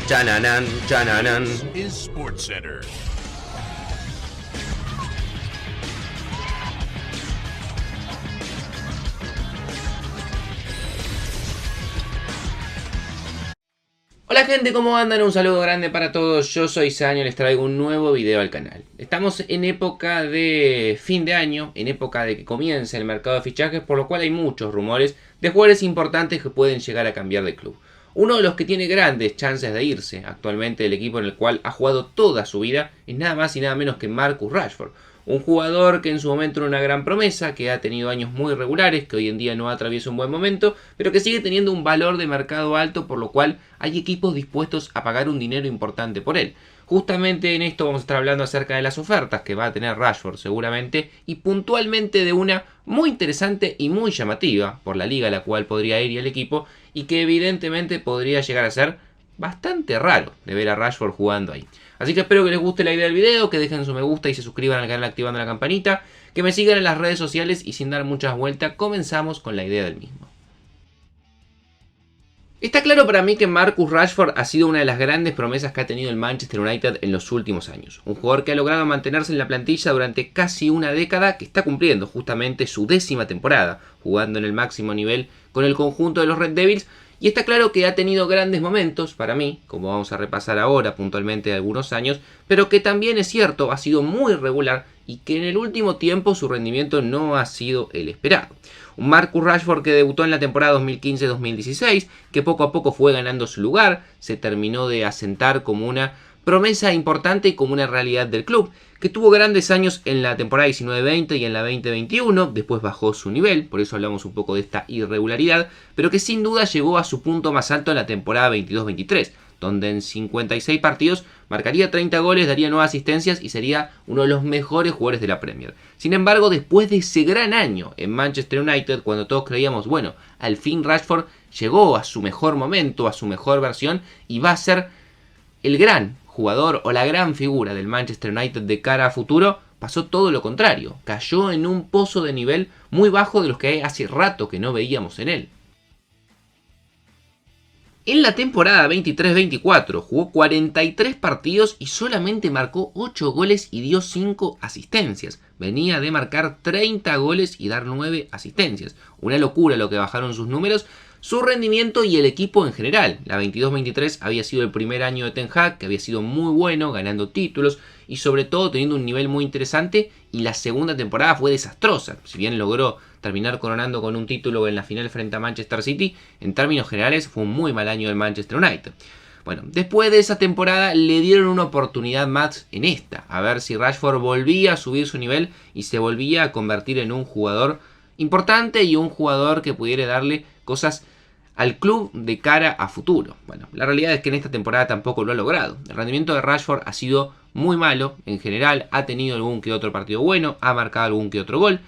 Chananan, chananan. Is SportsCenter. Hola gente, ¿cómo andan? Un saludo grande para todos, yo soy Sanio y les traigo un nuevo video al canal. Estamos en época de fin de año, en época de que comienza el mercado de fichajes, por lo cual hay muchos rumores de jugadores importantes que pueden llegar a cambiar de club. Uno de los que tiene grandes chances de irse actualmente del equipo en el cual ha jugado toda su vida es nada más y nada menos que Marcus Rashford. Un jugador que en su momento era una gran promesa, que ha tenido años muy regulares, que hoy en día no atraviesa un buen momento, pero que sigue teniendo un valor de mercado alto, por lo cual hay equipos dispuestos a pagar un dinero importante por él. Justamente en esto vamos a estar hablando acerca de las ofertas que va a tener Rashford seguramente, y puntualmente de una muy interesante y muy llamativa por la liga a la cual podría ir y el equipo, y que evidentemente podría llegar a ser bastante raro de ver a Rashford jugando ahí. Así que espero que les guste la idea del video, que dejen su me gusta y se suscriban al canal activando la campanita, que me sigan en las redes sociales y sin dar muchas vueltas, comenzamos con la idea del mismo. Está claro para mí que Marcus Rashford ha sido una de las grandes promesas que ha tenido el Manchester United en los últimos años. Un jugador que ha logrado mantenerse en la plantilla durante casi una década, que está cumpliendo justamente su 10ª temporada, jugando en el máximo nivel con el conjunto de los Red Devils. Y está claro que ha tenido grandes momentos para mí, como vamos a repasar ahora puntualmente de algunos años, pero que también es cierto, ha sido muy regular y que en el último tiempo su rendimiento no ha sido el esperado. Un Marcus Rashford que debutó en la temporada 2015-2016, que poco a poco fue ganando su lugar, se terminó de asentar como una promesa importante y como una realidad del club, que tuvo grandes años en la temporada 19-20 y en la 20-21, después bajó su nivel, por eso hablamos un poco de esta irregularidad, pero que sin duda llegó a su punto más alto en la temporada 22-23, donde en 56 partidos marcaría 30 goles, daría 9 asistencias y sería uno de los mejores jugadores de la Premier. Sin embargo, después de ese gran año en Manchester United, cuando todos creíamos, bueno, al fin Rashford llegó a su mejor momento, a su mejor versión, y va a ser el gran jugador o la gran figura del Manchester United de cara a futuro, pasó todo lo contrario. Cayó en un pozo de nivel muy bajo de los que hace rato que no veíamos en él. En la temporada 23-24 jugó 43 partidos y solamente marcó 8 goles y dio 5 asistencias. Venía de marcar 30 goles y dar 9 asistencias. Una locura lo que bajaron sus números, su rendimiento y el equipo en general. La 22-23 había sido el primer año de Ten Hag, que había sido muy bueno, ganando títulos y sobre todo teniendo un nivel muy interesante, y la segunda temporada fue desastrosa. Si bien logró terminar coronando con un título en la final frente a Manchester City, en términos generales fue un muy mal año del Manchester United. Bueno, después de esa temporada le dieron una oportunidad más en esta, a ver si Rashford volvía a subir su nivel y se volvía a convertir en un jugador importante y un jugador que pudiera darle cosas al club de cara a futuro. Bueno, la realidad es que en esta temporada tampoco lo ha logrado. El rendimiento de Rashford ha sido muy malo en general, ha tenido algún que otro partido bueno, ha marcado algún que otro gol,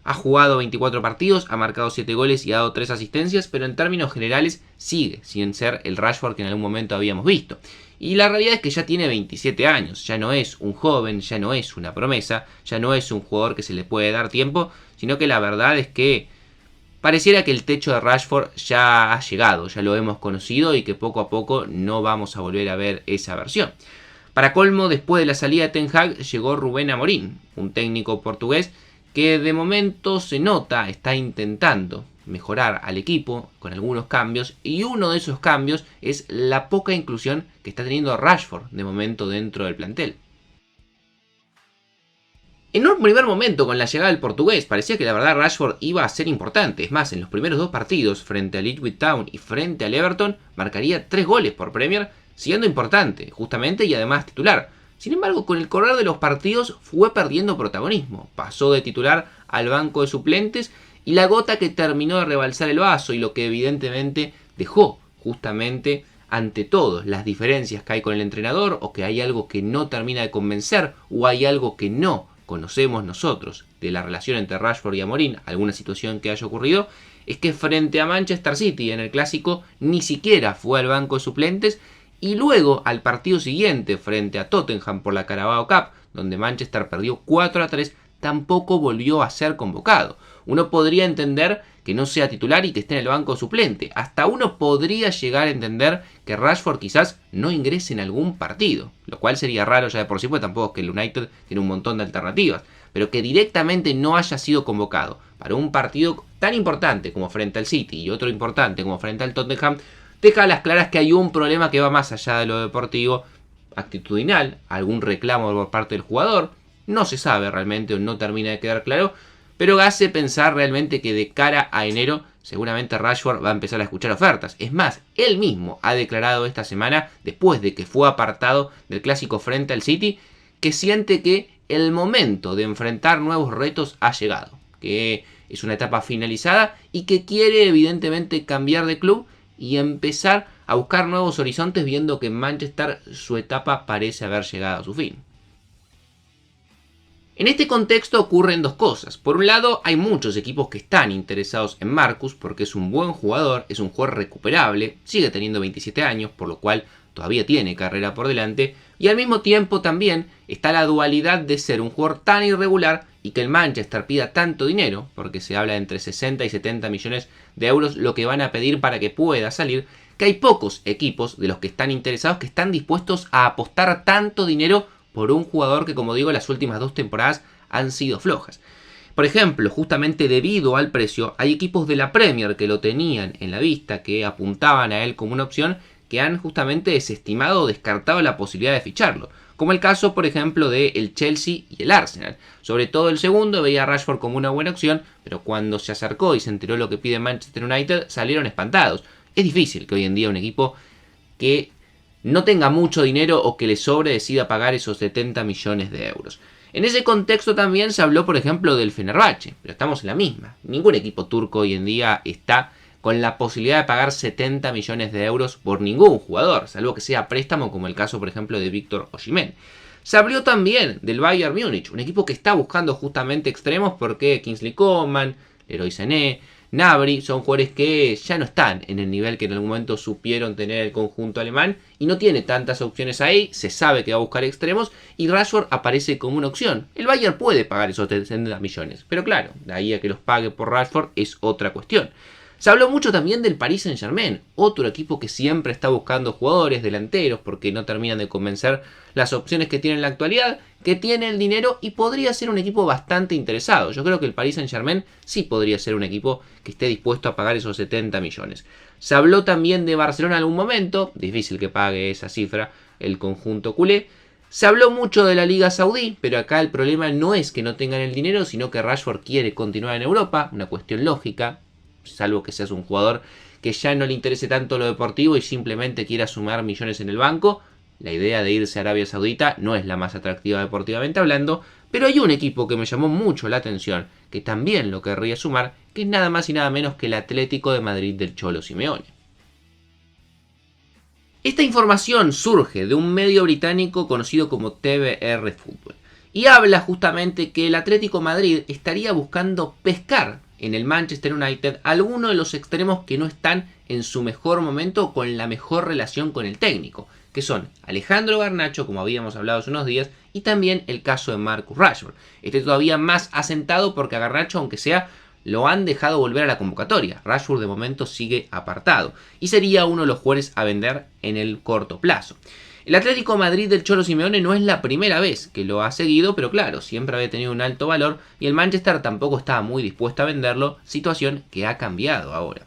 ha jugado 24 partidos, ha marcado 7 goles y ha dado 3 asistencias, pero en términos generales sigue sin ser el Rashford que en algún momento habíamos visto. Y la realidad es que ya tiene 27 años, ya no es un joven, ya no es una promesa, ya no es un jugador que se le puede dar tiempo, sino que la verdad es que pareciera que el techo de Rashford ya ha llegado, ya lo hemos conocido y que poco a poco no vamos a volver a ver esa versión. Para colmo, después de la salida de Ten Hag llegó Rubén Amorim, un técnico portugués que de momento se nota está intentando mejorar al equipo con algunos cambios, y uno de esos cambios es la poca inclusión que está teniendo Rashford de momento dentro del plantel. En un primer momento, con la llegada del portugués, parecía que la verdad Rashford iba a ser importante. Es más, en los primeros 2 partidos, frente al Ipswich Town y frente al Everton, marcaría 3 goles por Premier, siendo importante, justamente, y además titular. Sin embargo, con el correr de los partidos fue perdiendo protagonismo. Pasó de titular al banco de suplentes, y la gota que terminó de rebalsar el vaso, y lo que evidentemente dejó justamente ante todo las diferencias que hay con el entrenador, o que hay algo que no termina de convencer, o hay algo que no conocemos nosotros de la relación entre Rashford y Amorim, alguna situación que haya ocurrido, es que frente a Manchester City en el clásico ni siquiera fue al banco de suplentes, y luego al partido siguiente frente a Tottenham por la Carabao Cup, donde Manchester perdió 4-3, tampoco volvió a ser convocado. Uno podría entender que no sea titular y que esté en el banco suplente. Hasta uno podría llegar a entender que Rashford quizás no ingrese en algún partido, lo cual sería raro ya de por sí, porque tampoco es que el United tiene un montón de alternativas, pero que directamente no haya sido convocado para un partido tan importante como frente al City y otro importante como frente al Tottenham, deja a las claras que hay un problema que va más allá de lo deportivo, actitudinal, algún reclamo por parte del jugador, no se sabe realmente o no termina de quedar claro, pero hace pensar realmente que de cara a enero seguramente Rashford va a empezar a escuchar ofertas. Es más, él mismo ha declarado esta semana, después de que fue apartado del clásico frente al City, que siente que el momento de enfrentar nuevos retos ha llegado, que es una etapa finalizada y que quiere evidentemente cambiar de club y empezar a buscar nuevos horizontes, viendo que en Manchester su etapa parece haber llegado a su fin. En este contexto ocurren dos cosas. Por un lado, hay muchos equipos que están interesados en Marcus porque es un buen jugador, es un jugador recuperable, sigue teniendo 27 años, por lo cual todavía tiene carrera por delante, y al mismo tiempo también está la dualidad de ser un jugador tan irregular y que el Manchester pida tanto dinero, porque se habla de entre 60 y 70 millones de euros lo que van a pedir para que pueda salir, que hay pocos equipos de los que están interesados que están dispuestos a apostar tanto dinero por un jugador que, como digo, las últimas 2 temporadas han sido flojas. Por ejemplo, justamente debido al precio, hay equipos de la Premier que lo tenían en la vista, que apuntaban a él como una opción, que han justamente desestimado o descartado la posibilidad de ficharlo. Como el caso, por ejemplo, de el Chelsea y el Arsenal. Sobre todo el segundo veía a Rashford como una buena opción, pero cuando se acercó y se enteró lo que pide Manchester United, salieron espantados. Es difícil que hoy en día un equipo que no tenga mucho dinero o que le sobre decida pagar esos 70 millones de euros. En ese contexto también se habló, por ejemplo, del Fenerbahce, pero estamos en la misma. Ningún equipo turco hoy en día está con la posibilidad de pagar 70 millones de euros por ningún jugador, salvo que sea préstamo, como el caso, por ejemplo, de Víctor Osimhen. Se habló también del Bayern Múnich, un equipo que está buscando justamente extremos porque Kingsley Coman, Leroy Sané, Gnabry son jugadores que ya no están en el nivel que en algún momento supieron tener el conjunto alemán y no tiene tantas opciones ahí, se sabe que va a buscar extremos y Rashford aparece como una opción. El Bayern puede pagar esos 70 millones, pero claro, de ahí a que los pague por Rashford es otra cuestión. Se habló mucho también del Paris Saint-Germain, otro equipo que siempre está buscando jugadores delanteros porque no terminan de convencer las opciones que tiene en la actualidad, que tiene el dinero y podría ser un equipo bastante interesado. Yo creo que el Paris Saint-Germain sí podría ser un equipo que esté dispuesto a pagar esos 70 millones. Se habló también de Barcelona en algún momento, difícil que pague esa cifra el conjunto culé. Se habló mucho de la Liga Saudí, pero acá el problema no es que no tengan el dinero, sino que Rashford quiere continuar en Europa, una cuestión lógica, salvo que seas un jugador que ya no le interese tanto lo deportivo y simplemente quiera sumar millones en el banco. La idea de irse a Arabia Saudita no es la más atractiva deportivamente hablando, pero hay un equipo que me llamó mucho la atención, que también lo querría sumar, que es nada más y nada menos que el Atlético de Madrid del Cholo Simeone. Esta información surge de un medio británico conocido como TVR Fútbol y habla justamente que el Atlético de Madrid estaría buscando pescar en el Manchester United alguno de los extremos que no están en su mejor momento o con la mejor relación con el técnico, que son Alejandro Garnacho, como habíamos hablado hace unos días, y también el caso de Marcus Rashford. Este todavía más asentado porque a Garnacho, aunque sea, lo han dejado volver a la convocatoria. Rashford de momento sigue apartado y sería uno de los jugadores a vender en el corto plazo. El Atlético de Madrid del Cholo Simeone no es la primera vez que lo ha seguido, pero claro, siempre había tenido un alto valor y el Manchester tampoco estaba muy dispuesto a venderlo, situación que ha cambiado ahora.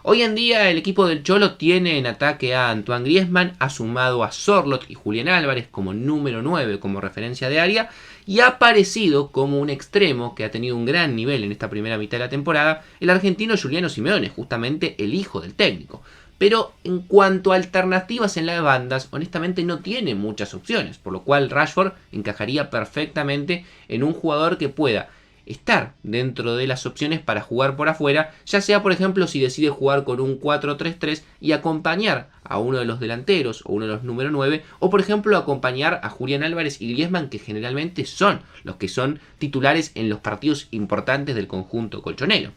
Hoy en día el equipo del Cholo tiene en ataque a Antoine Griezmann, ha sumado a Sorloth y Julián Álvarez como número 9 como referencia de área y ha aparecido como un extremo que ha tenido un gran nivel en esta primera mitad de la temporada el argentino Giuliano Simeone, justamente el hijo del técnico. Pero en cuanto a alternativas en las bandas, honestamente no tiene muchas opciones, por lo cual Rashford encajaría perfectamente en un jugador que pueda estar dentro de las opciones para jugar por afuera, ya sea por ejemplo si decide jugar con un 4-3-3 y acompañar a uno de los delanteros o uno de los número 9, o por ejemplo acompañar a Julián Álvarez y Griezmann, que generalmente son los que son titulares en los partidos importantes del conjunto colchonero.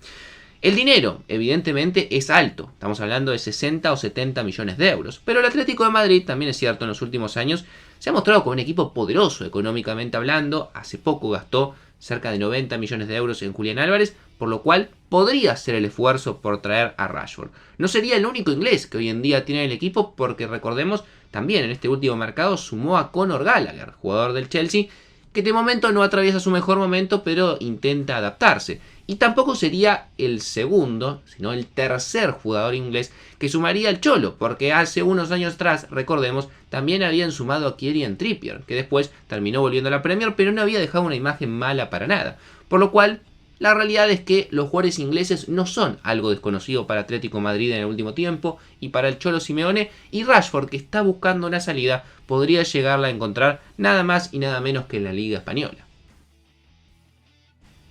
El dinero, evidentemente, es alto. Estamos hablando de 60 o 70 millones de euros. Pero el Atlético de Madrid, también es cierto, en los últimos años se ha mostrado como un equipo poderoso económicamente hablando. Hace poco gastó cerca de 90 millones de euros en Julián Álvarez, por lo cual podría hacer el esfuerzo por traer a Rashford. No sería el único inglés que hoy en día tiene el equipo, porque recordemos, también en este último mercado sumó a Conor Gallagher, jugador del Chelsea, que de momento no atraviesa su mejor momento, pero intenta adaptarse. Y tampoco sería el segundo, sino el tercer jugador inglés que sumaría al Cholo, porque hace unos años atrás, recordemos, también habían sumado a Kieran Trippier, que después terminó volviendo a la Premier, pero no había dejado una imagen mala para nada. Por lo cual, la realidad es que los jugadores ingleses no son algo desconocido para Atlético Madrid en el último tiempo y para el Cholo Simeone, y Rashford, que está buscando una salida, podría llegarla a encontrar nada más y nada menos que en la Liga Española.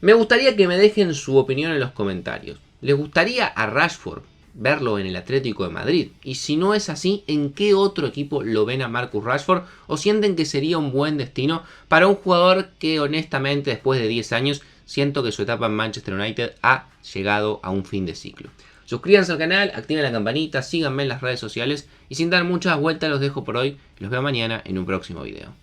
Me gustaría que me dejen su opinión en los comentarios. ¿Les gustaría a Rashford verlo en el Atlético de Madrid? Y si no es así, ¿en qué otro equipo lo ven a Marcus Rashford? ¿O sienten que sería un buen destino para un jugador que honestamente después de 10 años siento que su etapa en Manchester United ha llegado a un fin de ciclo? Suscríbanse al canal, activen la campanita, síganme en las redes sociales y sin dar muchas vueltas los dejo por hoy. Los veo mañana en un próximo video.